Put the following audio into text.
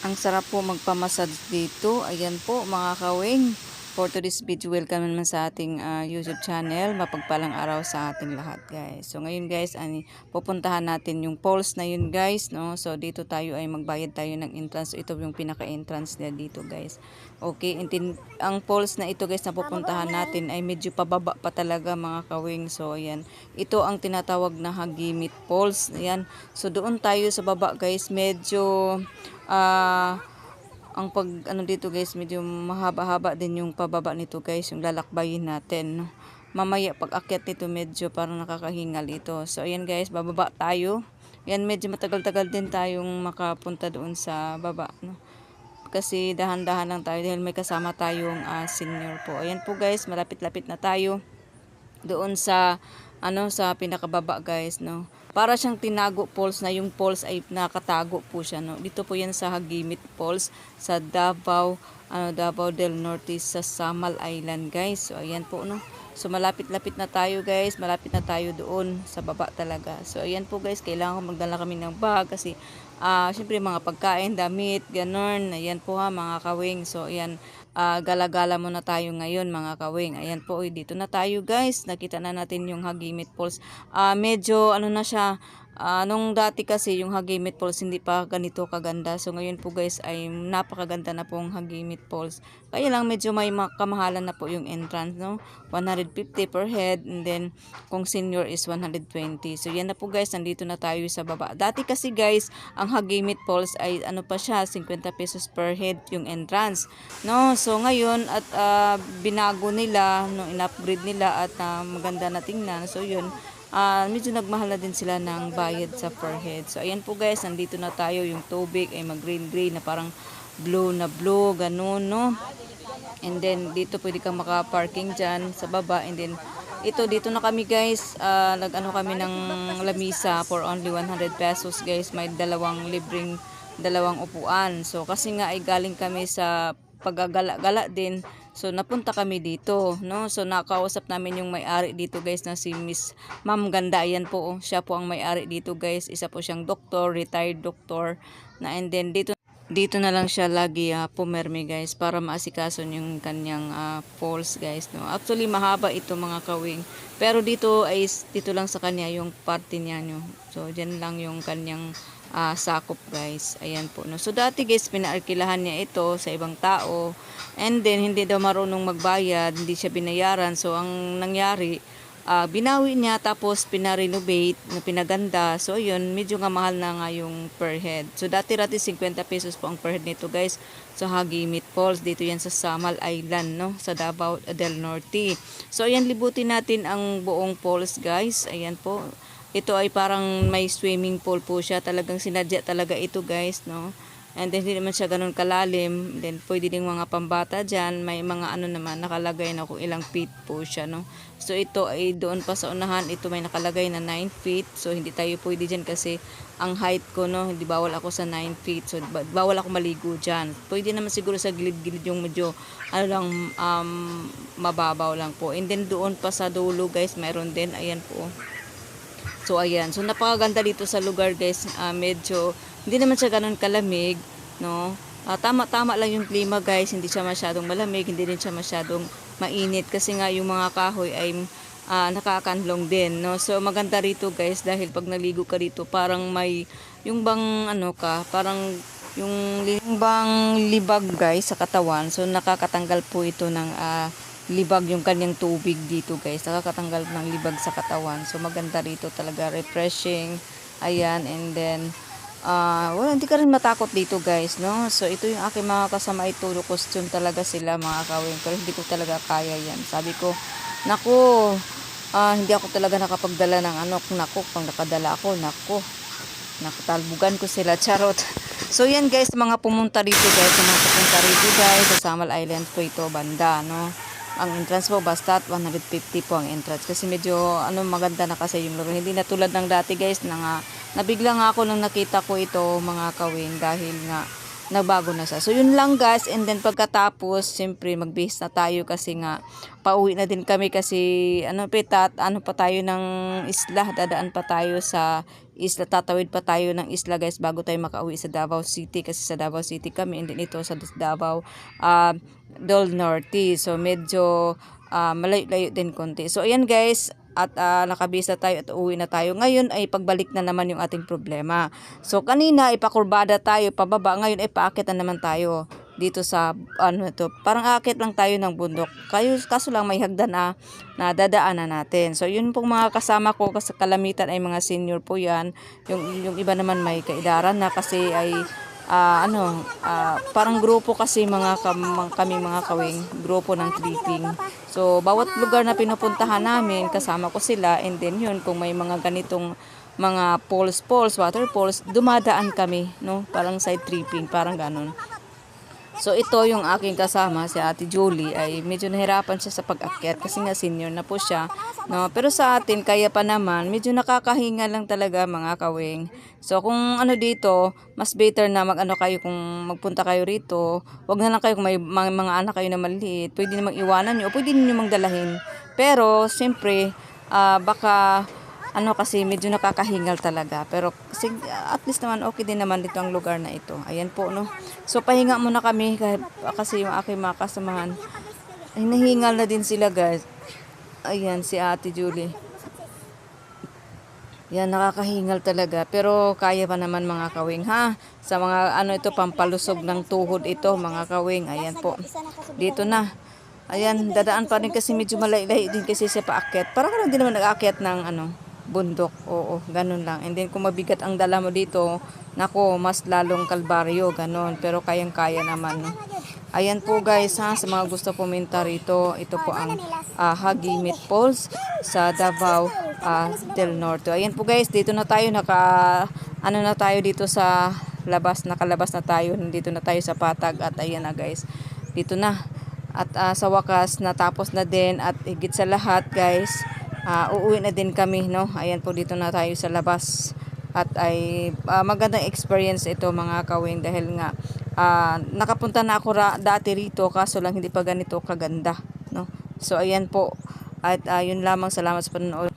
Ang sarap po magpamassage dito. Ayan po mga kawing. For today's video, welcome naman sa ating YouTube channel. Mapagpalang araw sa ating lahat guys. So ngayon guys, pupuntahan natin yung falls na yun guys. No? So dito tayo ay magbayad tayo ng entrance. Ito yung pinaka-entrance niya dito guys. Okay, ang falls na ito guys na pupuntahan natin ay medyo pababa pa talaga mga kawing. So ayan, ito ang tinatawag na Hagimit Falls. Ayan, so doon tayo sa baba guys, medyo ang pag ano dito guys, medyo mahaba-haba din yung pababa nito guys, yung lalakbayin natin. Mamaya pag akyat nito medyo parang nakakahingal ito. So ayan guys, bababa tayo. Yan, medyo matagal-tagal din tayong makapunta doon sa baba, no? Kasi dahan-dahan lang tayo dahil may kasama tayong senior po. Ayan po guys, malapit-lapit na tayo doon sa sa pinakababa guys, no. Para siyang tinago falls, na yung falls ay nakatago po siya, no. Dito po yan sa Hagimit Falls sa Davao, Davao del Norte sa Samal Island guys. So ayan po, no. So malapit-lapit na tayo guys, malapit na tayo doon sa baba talaga. So ayan po guys, kailangan magdala kami ng bag kasi syempre mga pagkain, damit, ganun. Ayan po ha mga kawing. So ayan, gala-gala muna tayo ngayon mga kawing. Ayan po, dito na tayo guys. Nakita na natin yung Hagimit Falls. Medyo ano na siya, nung dati kasi yung Hagimit Falls hindi pa ganito kaganda. So ngayon po guys ay napakaganda na pong Hagimit Falls. Kaya lang medyo may kamahalan na po yung entrance, no. 150 per head, and then kung senior is 120. So yan na po guys, nandito na tayo sa baba. Dati kasi guys, ang Hagimit Falls ay ano pa siya, 50 pesos per head yung entrance, no. So ngayon at binago nila, no, in-upgrade nila at maganda na tingnan. So yun, medyo nagmahal na din sila ng bayad sa per head. So ayan po guys, nandito na tayo. Yung tubig ay mag-green-green na parang blue na blue, ganun, no. And then dito pwede kang maka-parking dyan sa baba. And then ito, dito na kami guys, nag-ano kami ng lamisa for only 100 pesos guys. May dalawang upuan. So kasi nga ay galing kami sa paggagala-gala din. So napunta kami dito, no. So nakausap namin yung may-ari dito guys na si Miss Ma'am Ganda. Ayan po, oh. Siya po ang may-ari dito guys. Isa po siyang doktor, retired doktor na. And then dito na lang siya lagi pumermi guys para maasikaso yung kanyang falls guys, no. Actually mahaba ito mga kawing, pero dito lang sa kanya yung parte niya, no. So diyan lang yung kanyang sakop guys. Ayan po, no. So dati guys pinaarkilahan niya ito sa ibang tao, and then hindi daw marunong magbayad, hindi siya binayaran. So ang nangyari, binawi niya tapos pinarenovate na pinaganda. So yun, medyo nga mahal na nga yung per head. So dati-dati 50 pesos po ang per head nito guys. So Hagimit Falls, dito yan sa Samal Island, no, sa Davao del Norte. So ayan, libutin natin ang buong falls guys. Ayan po, ito ay parang may swimming pool po siya. Talagang sinadya talaga ito guys, no. And then hindi naman siya ganun kalalim. Then pwede ding mga pambata dyan. May mga ano naman nakalagay na kung ilang feet po siya, no. So ito ay doon pa sa unahan. Ito may nakalagay na 9 feet. So hindi tayo pwede dyan kasi ang height ko, no. Hindi bawal ako sa 9 feet. So bawal ako maligo dyan. Pwede naman siguro sa gilid-gilid yung medyo ano lang, mababaw lang po. And then doon pa sa dulo guys, meron din. Ayan po. So ayan, so napakaganda dito sa lugar guys. Medyo hindi naman siya ganun kalamig, no. Tama-tama lang yung klima guys, hindi siya masyadong malamig, hindi din siya masyadong mainit kasi nga yung mga kahoy ay nakakanlong din, no. So maganda rito guys dahil pag naligo ka dito parang may yung bang ano ka, parang yung bang libag guys sa katawan. So nakakatanggal po ito ng libag yung kanyang tubig dito guys. Nakakatanggal ng libag sa katawan. So maganda rito talaga, refreshing. Ayan, and then hindi ka rin matakot dito guys, no. So ito yung aking mga kasama, ituro costume talaga sila mga kawin, pero hindi ko talaga kaya yan. Sabi ko, naku, hindi ako talaga nakapagdala ng ano. Naku, pag nakadala ako, naku, nakatalbugan ko sila, charot. So yan guys, mga pumunta rito guys, mga pupunta rito guys sa Samal Island po ito banda, no. Ang entrance po basta 150 po ang entrance kasi medyo maganda na kasi yung lugar. Hindi na tulad ng dati guys na nabigla nga ako nung nakita ko ito mga kawing dahil nga nagbago na siya. So yun lang guys, and then pagkatapos siyempre magbihis na tayo kasi nga pauwi na din kami kasi pa tayo ng isla, dadaan pa tayo sa isla, tatawid pa tayo ng isla guys bago tayo makauwi sa Davao City, kasi sa Davao City kami and then ito sa Davao del Norte. So medyo malayo-layo din konti. So ayan guys, at nakabisa tayo at uwi na tayo. Ngayon ay pagbalik na naman yung ating problema. So kanina ipakurbada tayo pababa, ngayon ay paakit na naman tayo dito sa ano ito, parang aakit lang tayo ng bundok. Kaso lang may hagdan na dadaanan natin. So yun pong mga kasama ko, kasi kalamitan ay mga senior po yan. Yung iba naman may kaedaran na, kasi ay parang grupo kasi kami mga kawing, grupo ng tripping. So bawat lugar na pinupuntahan namin kasama ko sila, and then yun kung may mga ganitong mga waterfalls, dumadaan kami, no? Parang side tripping, parang ganun. So ito yung aking kasama, si Ate Julie, ay medyo nahirapan siya sa pag-akyat kasi nga senior na po siya, no? Pero sa atin kaya pa naman, medyo nakakahinga lang talaga mga kawing. So kung ano dito, mas better na kayo kung magpunta kayo rito. Wag na lang kayo kung may mga anak kayo na maliit, pwede namang iwanan niyo o pwede niyo mang dalahin. Pero siyempre baka kasi medyo nakakahingal talaga. Pero at least naman okay din naman dito ang lugar na ito. Ayan po, no. So pahinga muna kami kasi yung aking mga kasamahan ay nahingal na din sila guys. Ayan si Ate Julie. Yan, nakakahingal talaga. Pero kaya pa naman mga kawing ha. Sa mga ito, pampalusog ng tuhod ito mga kawing. Ayan po. Dito na. Ayan, dadaan pa rin kasi medyo malay-lay din kasi sa paakyat. Para ka lang din naman nag-aakyat ng bundok. Oo, ganun lang. And then kung mabigat ang dala mo dito, nako, mas lalong kalbaryo, ganun. Pero kayang-kaya naman. Ayan po guys ha, sa mga gusto pumunta rito, ito po ang Hagi Meat Falls sa Davao del Norte. Ayan po guys, dito na tayo, na tayo dito sa labas, nakalabas na tayo, dito na tayo sa patag, at ayan na guys, dito na. At sa wakas, natapos na din, at higit sa lahat guys, uuwi na din kami, no? Ayan po, dito na tayo sa labas. At ay magandang experience ito mga kawing, dahil nga nakapunta na ako dati rito, kaso lang hindi pa ganito kaganda, no? So ayan po, at yun lamang, salamat sa panonood.